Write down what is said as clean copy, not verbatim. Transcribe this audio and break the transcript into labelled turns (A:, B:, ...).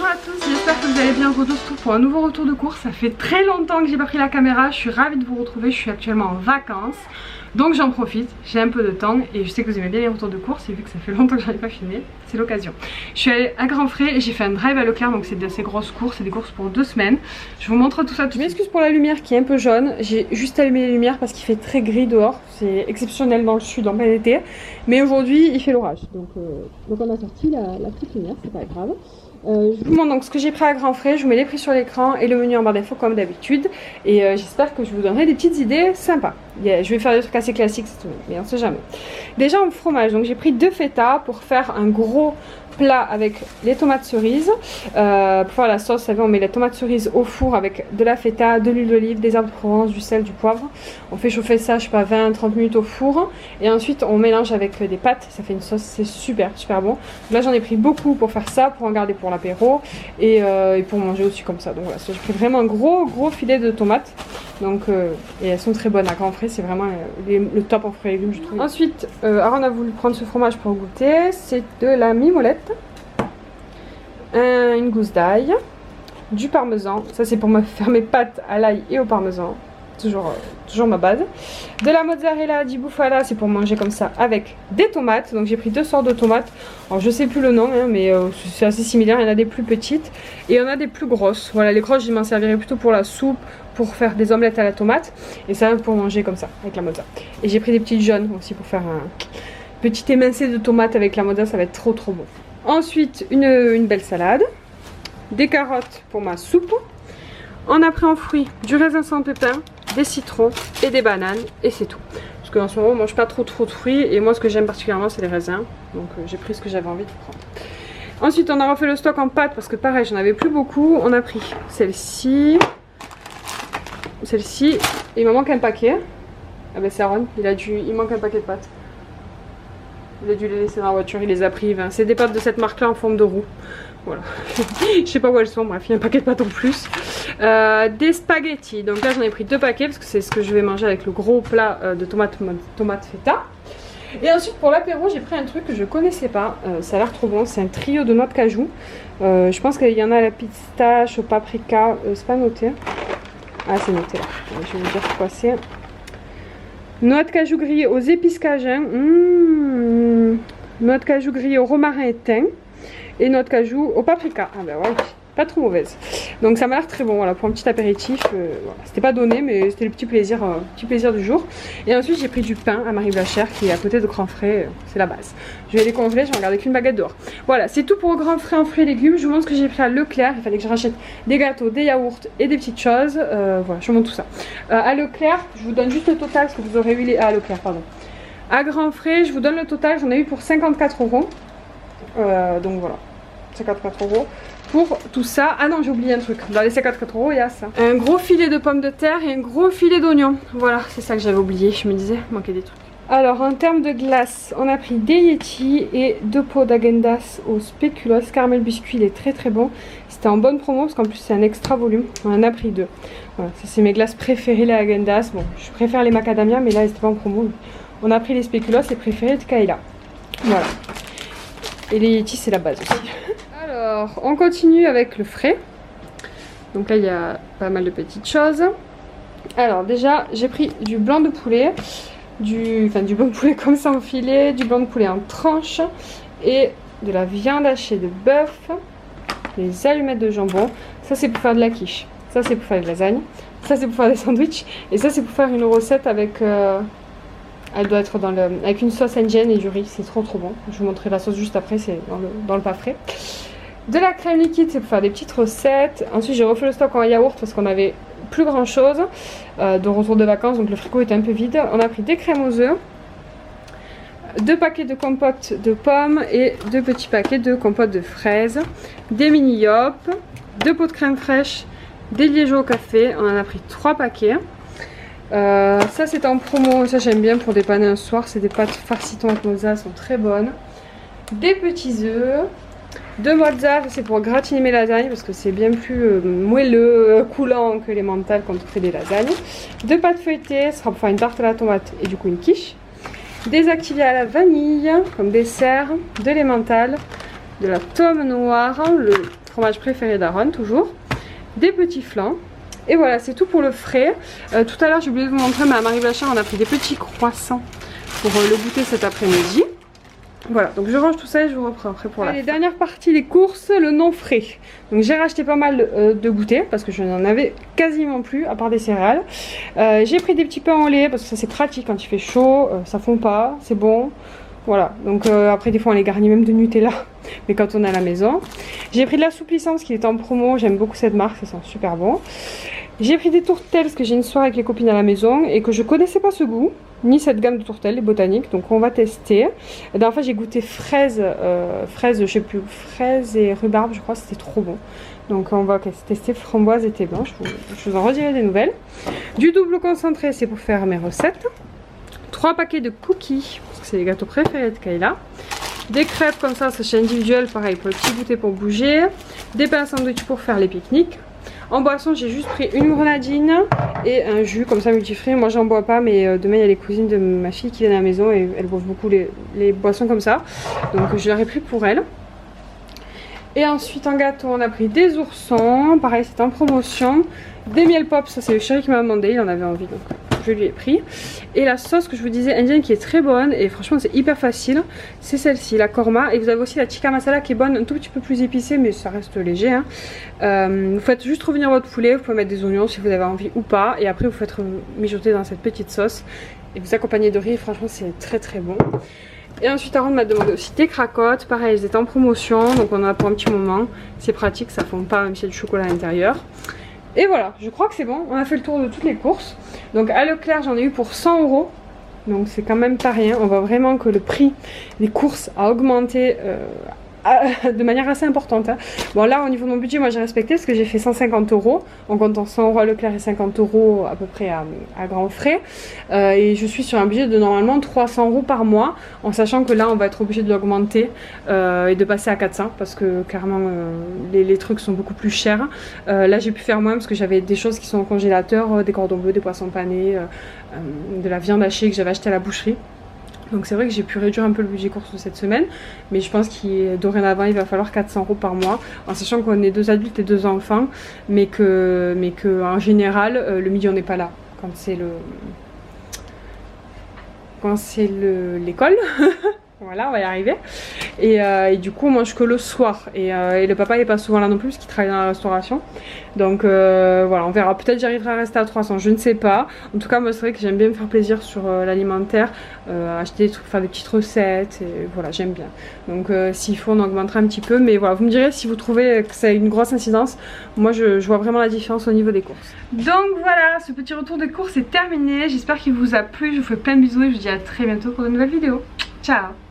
A: Bonjour à tous, j'espère que vous allez bien. On se retrouve pour un nouveau retour de course. Ça fait très longtemps que j'ai pas pris la caméra, je suis ravie de vous retrouver. Je suis actuellement en vacances, donc j'en profite, j'ai un peu de temps et je sais que vous aimez bien les retours de course et vu que ça fait longtemps que j'en ai pas filmé, c'est l'occasion. Je suis allée à Grandfrais et j'ai fait un drive à Leclerc, donc c'est de ces grosses courses, c'est des courses pour 2 semaines. Je vous montre tout ça. Je m'excuse pour la lumière qui est un peu jaune, j'ai juste allumé les lumières parce qu'il fait très gris dehors, c'est exceptionnel dans le sud en plein été, mais aujourd'hui il fait l'orage, donc on a sorti la petite lumière, c'est pas grave. Je vous montre donc ce que j'ai pris à Grandfrais, je vous mets les prix sur l'écran et le menu en barre d'infos comme d'habitude. Et j'espère que je vous donnerai des petites idées sympas. Je vais faire des trucs assez classiques, mais on sait jamais. Déjà en fromage, donc j'ai pris 2 feta pour faire un gros plat avec les tomates cerises. Pour faire la sauce, vous savez, on met les tomates cerises au four avec de la feta, de l'huile d'olive, des herbes de Provence, du sel, du poivre. On fait chauffer ça, je sais pas, 20-30 minutes au four. Et ensuite on mélange avec des pâtes, ça fait une sauce, c'est super bon. Là j'en ai pris beaucoup pour faire ça, pour en garder pour l'apéro et pour manger aussi comme ça. Donc voilà, j'ai pris vraiment un gros filet de tomates. Donc, et elles sont très bonnes à Grandfrais, c'est vraiment le top en fruits et légumes je trouve. Ensuite, Aaron a voulu prendre ce fromage pour goûter, c'est de la mimolette, une gousse d'ail, du parmesan, ça c'est pour me faire mes pâtes à l'ail et au parmesan, toujours ma base, de la mozzarella di bufala, c'est pour manger comme ça avec des tomates, donc j'ai pris 2 sortes de tomates, alors je sais plus le nom hein, mais c'est assez similaire, il y en a des plus petites et il y en a des plus grosses, voilà les grosses je m'en servirai plutôt pour la soupe, pour faire des omelettes à la tomate et ça pour manger comme ça avec la mozza. Et j'ai pris des petites jaunes aussi pour faire un petit émincé de tomates avec la mozza, ça va être trop bon. Ensuite une belle salade, des carottes pour ma soupe. On a pris en fruits du raisin sans pépins, des citrons et des bananes et c'est tout. Parce qu'en ce moment on mange pas trop de fruits et moi ce que j'aime particulièrement c'est les raisins. Donc j'ai pris ce que j'avais envie de prendre. Ensuite on a refait le stock en pâtes parce que pareil j'en avais plus beaucoup. On a pris celle-ci, il me manque un paquet. Ah ben c'est Aaron, il manque un paquet de pâtes. Il a dû les laisser dans la voiture, il les a pris. C'est des pâtes de cette marque là en forme de roue. Voilà, je sais pas où elles sont, bref, il y a un paquet de pâtes en plus. Des spaghettis, donc là j'en ai pris 2 paquets parce que c'est ce que je vais manger avec le gros plat de tomates feta. Et ensuite pour l'apéro j'ai pris un truc que je connaissais pas, ça a l'air trop bon, c'est un trio de noix de cajou. Je pense qu'il y en a à la pistache, au paprika, c'est pas noté. Ah c'est noté là, je vais vous dire quoi c'est. Noix de cajou grillée aux épices cajun, noix de cajou grillée au romarin et thym. Et noix de cajou au paprika. Ah ben ouais, pas trop mauvaise. Donc ça m'a l'air très bon, voilà, pour un petit apéritif. Voilà. C'était pas donné, mais c'était le petit plaisir du jour. Et ensuite j'ai pris du pain à Marie Blachère qui est à côté de Grandfrais, c'est la base. Je vais les congeler, je vais regarder qu'une baguette dehors. Voilà, c'est tout pour Grandfrais en fruits et légumes. Je vous montre ce que j'ai pris à Leclerc. Il fallait que je rachète des gâteaux, des yaourts et des petites choses. Voilà, je vous montre tout ça. À Leclerc, je vous donne juste le total parce que vous aurez eu les... À Leclerc, pardon. À Grandfrais, je vous donne le total, j'en ai eu pour 54 €. Donc voilà, 54 € pour tout ça. Ah non, j'ai oublié un truc, dans les 54 € il y a ça, un gros filet de pommes de terre et un gros filet d'oignons. Voilà, c'est ça que j'avais oublié, je me disais, il manquait des trucs. Alors en termes de glace, on a pris des Yeti et 2 pots d'Agendas au spéculoos. Caramel biscuit, il est très bon. C'était en bonne promo parce qu'en plus c'est un extra volume. On en a pris 2. Voilà, ça c'est mes glaces préférées, les Agendas. Bon, je préfère les macadamia mais là c'était pas en promo. On a pris les spéculoos, les préférés de Kayla. Voilà. Et les Yeti c'est la base aussi. Alors on continue avec le frais. Donc là il y a pas mal de petites choses. Alors déjà j'ai pris du blanc de poulet. Du blanc de poulet comme ça en filet, du blanc de poulet en tranches et de la viande hachée de bœuf, les allumettes de jambon. Ça c'est pour faire de la quiche, ça c'est pour faire des lasagnes, ça c'est pour faire des sandwichs et ça c'est pour faire une recette avec elle doit être avec une sauce indienne et du riz, c'est trop bon. Je vous montrerai la sauce juste après, c'est dans le pas frais. De la crème liquide, c'est pour faire des petites recettes. Ensuite j'ai refait le stock en yaourt parce qu'on avait plus grand chose de retour de vacances, donc le frigo était un peu vide. On a pris des crèmes aux œufs, 2 paquets de compote de pommes et 2 petits paquets de compote de fraises, des mini yop, 2 pots de crème fraîche, des liégeois au café. On en a pris 3 paquets. Ça c'est en promo, ça j'aime bien pour dépanner un soir. C'est des pâtes farcies tomates mozza, elles sont très bonnes. Des petits œufs, de mozza, c'est pour gratiner mes lasagnes parce que c'est bien plus moelleux, coulant que les mentales quand on fait des lasagnes. 2 pâtes feuilletées, ce sera pour faire une tarte à la tomate et du coup une quiche. Des activia à la vanille comme dessert, de l'emmental, de la tome noire, le fromage préféré d'Aaron toujours, des petits flancs. Et voilà, c'est tout pour le frais. Tout à l'heure j'ai oublié de vous montrer, mais à Marie Blanchard on a pris des petits croissants pour le goûter cet après-midi. Voilà, donc je range tout ça et je vous reprends après pour la dernière partie des courses, le non frais. Donc j'ai racheté pas mal de goûters parce que je n'en avais quasiment plus à part des céréales. J'ai pris des petits pains au lait parce que ça c'est pratique quand il fait chaud, ça fond pas, c'est bon. Voilà, donc après des fois on les garnit même de Nutella, mais quand on est à la maison. J'ai pris de l'assouplissance qui est en promo, j'aime beaucoup cette marque, ça sent super bon. J'ai pris des tourtelles parce que j'ai une soirée avec les copines à la maison et que je connaissais pas ce goût, ni cette gamme de tourtelles, les botaniques, donc on va tester. La dernière fois j'ai goûté fraises, je sais plus, fraises et rhubarbe, je crois, c'était trop bon. Donc on va tester framboise et thé blanc, je vous en redirai des nouvelles. Du double concentré, c'est pour faire mes recettes. 3 paquets de cookies, parce que c'est les gâteaux préférés de Kayla. Des crêpes comme ça, sachet individuel, pareil pour le petit goûter pour bouger. Des pains sandwich pour faire les pique-niques. En boisson, j'ai juste pris une grenadine et un jus comme ça multifruits. Moi j'en bois pas, mais demain il y a les cousines de ma fille qui viennent à la maison et elles boivent beaucoup les boissons comme ça. Donc je leur ai pris pour elles. Et ensuite en gâteau on a pris des oursons, pareil c'est en promotion. Des miel pop, ça c'est le chéri qui m'a demandé, il en avait envie donc je lui ai pris. Et la sauce que je vous disais indienne qui est très bonne et franchement c'est hyper facile, c'est celle-ci, la korma. Et vous avez aussi la tikka masala qui est bonne, un tout petit peu plus épicée mais ça reste léger hein. Vous faites juste revenir votre poulet, vous pouvez mettre des oignons si vous avez envie ou pas. Et après vous faites mijoter dans cette petite sauce et vous accompagnez de riz, franchement c'est très très bon. Et ensuite Aaron m'a demandé aussi des cracottes, pareil elles étaient en promotion donc on en a pour un petit moment. C'est pratique, ça fond pas même s'il y a du chocolat à l'intérieur. Et voilà, je crois que c'est bon, on a fait le tour de toutes les courses. Donc à Leclerc j'en ai eu pour 100 €. Donc c'est quand même pas rien, on voit vraiment que le prix des courses a augmenté de manière assez importante hein. Bon là au niveau de mon budget moi j'ai respecté parce que j'ai fait 150 € en comptant 100 € à Leclerc et 50 € à peu près à grands frais et je suis sur un budget de normalement 300 € par mois, en sachant que là on va être obligé de l'augmenter et de passer à 400 parce que clairement les trucs sont beaucoup plus chers. Là j'ai pu faire moins parce que j'avais des choses qui sont au congélateur, des cordons bleus, des poissons panés, de la viande hachée que j'avais acheté à la boucherie. Donc c'est vrai que j'ai pu réduire un peu le budget course de cette semaine. Mais je pense qu'il dorénavant il va falloir 400 € par mois. En sachant qu'on est 2 adultes et 2 enfants. Mais que en général le midi on n'est pas là. Quand c'est l'école. Voilà, on va y arriver. Et du coup on mange que le soir. Et le papa il n'est pas souvent là non plus parce qu'il travaille dans la restauration. Donc voilà, on verra. Peut-être j'arriverai à rester à 300, je ne sais pas. En tout cas moi c'est vrai que j'aime bien me faire plaisir sur l'alimentaire. Acheter des trucs, faire des petites recettes. Et voilà, j'aime bien. Donc s'il faut on augmentera un petit peu. Mais voilà, vous me direz si vous trouvez que ça a une grosse incidence. Moi je vois vraiment la différence au niveau des courses. Donc voilà, ce petit retour de course est terminé. J'espère qu'il vous a plu. Je vous fais plein de bisous et je vous dis à très bientôt pour de nouvelles vidéos. Ciao!